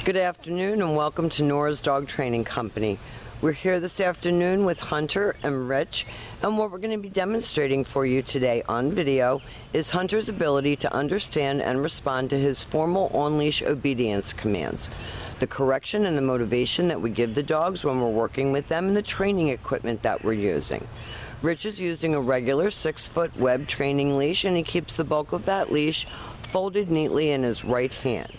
Good afternoon and welcome to Nora's Dog Training Company. We're here this afternoon with Hunter and Rich, and what we're going to be demonstrating for you today on video is Hunter's ability to understand and respond to his formal on-leash obedience commands, the correction and the motivation that we give the dogs when we're working with them, and the training equipment that we're using. Rich is using a regular 6-foot web training leash, and he keeps the bulk of that leash folded neatly in his right hand.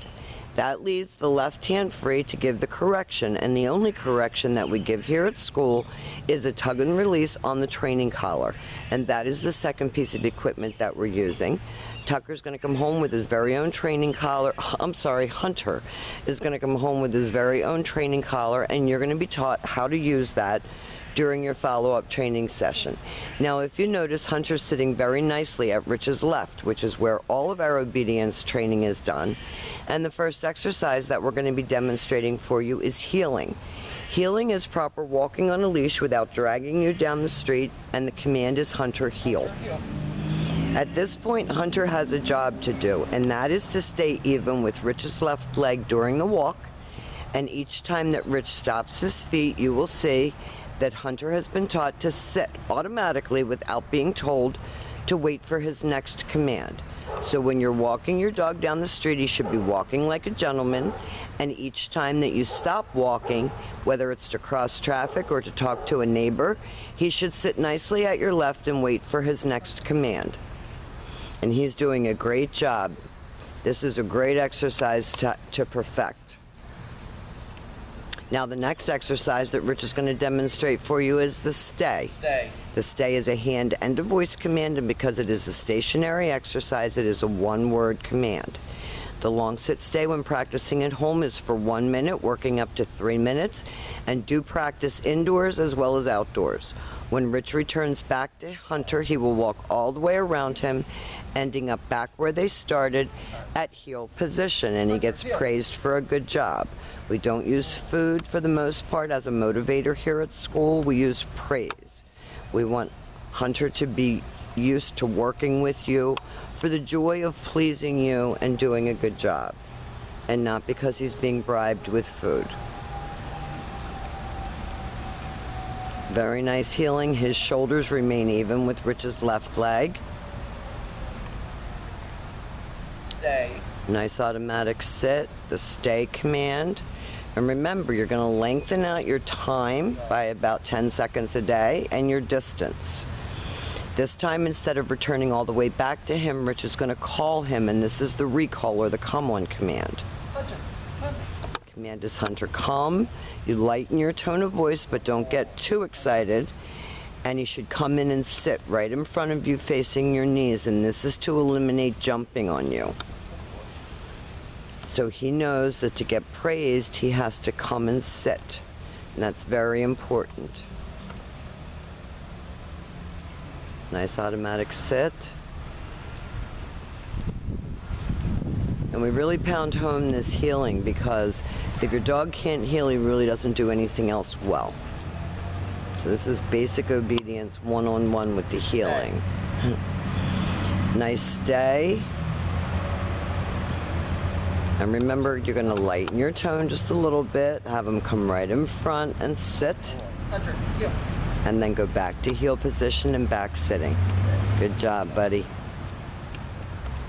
That leaves the left hand free to give the correction, and the only correction that we give here at school is a tug and release on the training collar, and that is the second piece of equipment that we're using. Tucker's going to come home with his very own training collar. Hunter is going to come home with his very own training collar, and you're going to be taught how to use that during your follow-up training session. Now, if you notice, Hunter's sitting very nicely at Rich's left, which is where all of our obedience training is done. And the first exercise that we're going to be demonstrating for you is heeling. Heeling is proper walking on a leash without dragging you down the street, and the command is Hunter heel. At this point, Hunter has a job to do, and that is to stay even with Rich's left leg during the walk. And each time that Rich stops his feet, you will see that Hunter has been taught to sit automatically without being told to wait for his next command. So when you're walking your dog down the street, he should be walking like a gentleman, and each time that you stop walking, whether it's to cross traffic or to talk to a neighbor, he should sit nicely at your left and wait for his next command. And he's doing a great job. This is a great exercise to perfect. Now, the next exercise that Rich is going to demonstrate for you is the stay. The stay is a hand and a voice command, and because it is a stationary exercise, it is a one-word command. The long sit stay when practicing at home is for 1 minute, working up to 3 minutes, and do practice indoors as well as outdoors. When Rich returns back to Hunter, he will walk all the way around him, ending up back where they started at heel position, and he gets praised for a good job. We don't use food for the most part as a motivator here at school. We use praise. We want Hunter to be used to working with you for the joy of pleasing you and doing a good job, and not because he's being bribed with food. Very nice heeling. His shoulders remain even with Rich's left leg. Stay. Nice automatic sit, the stay command. And remember, you're going to lengthen out your time by about 10 seconds a day and your distance. This time, instead of returning all the way back to him, Rich is going to call him, and this is the recall or the come on command. Command is Hunter, come. You lighten your tone of voice, but don't get too excited. And you should come in and sit right in front of you facing your knees, and this is to eliminate jumping on you. So he knows that to get praised, he has to come and sit. And that's very important. Nice automatic sit. And we really pound home this heeling, because if your dog can't heel, he really doesn't do anything else well. So this is basic obedience one-on-one with the heeling. Nice stay. And remember, you're going to lighten your tone just a little bit, have him come right in front and sit, and then go back to heel position and back sitting. Good job, buddy.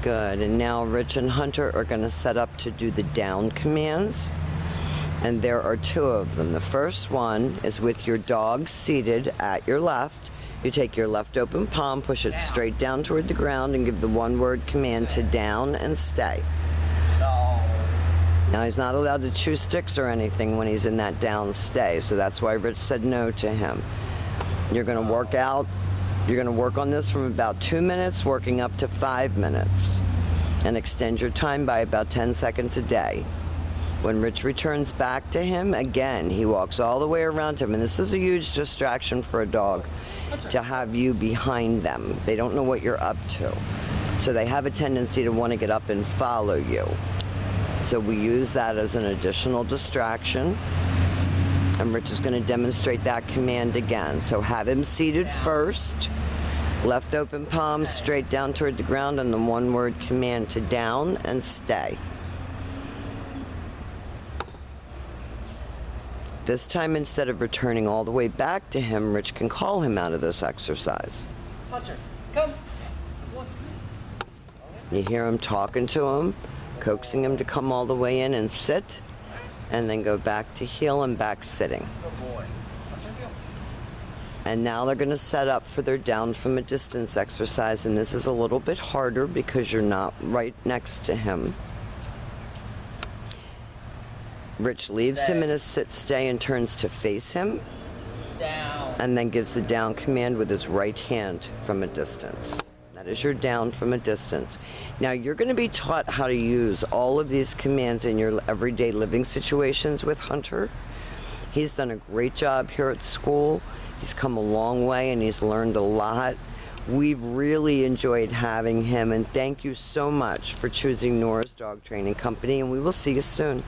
Good. And now Rich and Hunter are going to set up to do the down commands, and there are 2 of them. The first one is with your dog seated at your left. You take your left open palm, push it straight down toward the ground, and give the one-word command to down and stay. Now, he's not allowed to chew sticks or anything when he's in that down stay, so that's why Rich said no to him. You're going to work on this from about 2 minutes, working up to 5 minutes, and extend your time by about 10 seconds a day. When Rich returns back to him, again, he walks all the way around him, and this is a huge distraction for a dog to have you behind them. They don't know what you're up to, so they have a tendency to want to get up and follow you. So we use that as an additional distraction. And Rich is going to demonstrate that command again. So have him seated first, left open palm straight down toward the ground, and the one-word command to down and stay. This time, instead of returning all the way back to him, Rich can call him out of this exercise. Hunter, come. You hear him talking to him, coaxing him to come all the way in and sit, and then go back to heel and back sitting. Good boy. Hunter, go. And now they're going to set up for their down from a distance exercise, and this is a little bit harder because you're not right next to him. Rich leaves him in a sit stay and turns to face him, Down. and then gives the down command with his right hand from a distance. That is your down from a distance. Now you're going to be taught how to use all of these commands in your everyday living situations with Hunter. He's done a great job here at school. He's come a long way and he's learned a lot. We've really enjoyed having him, and thank you so much for choosing Nora's Dog Training Company, and we will see you soon.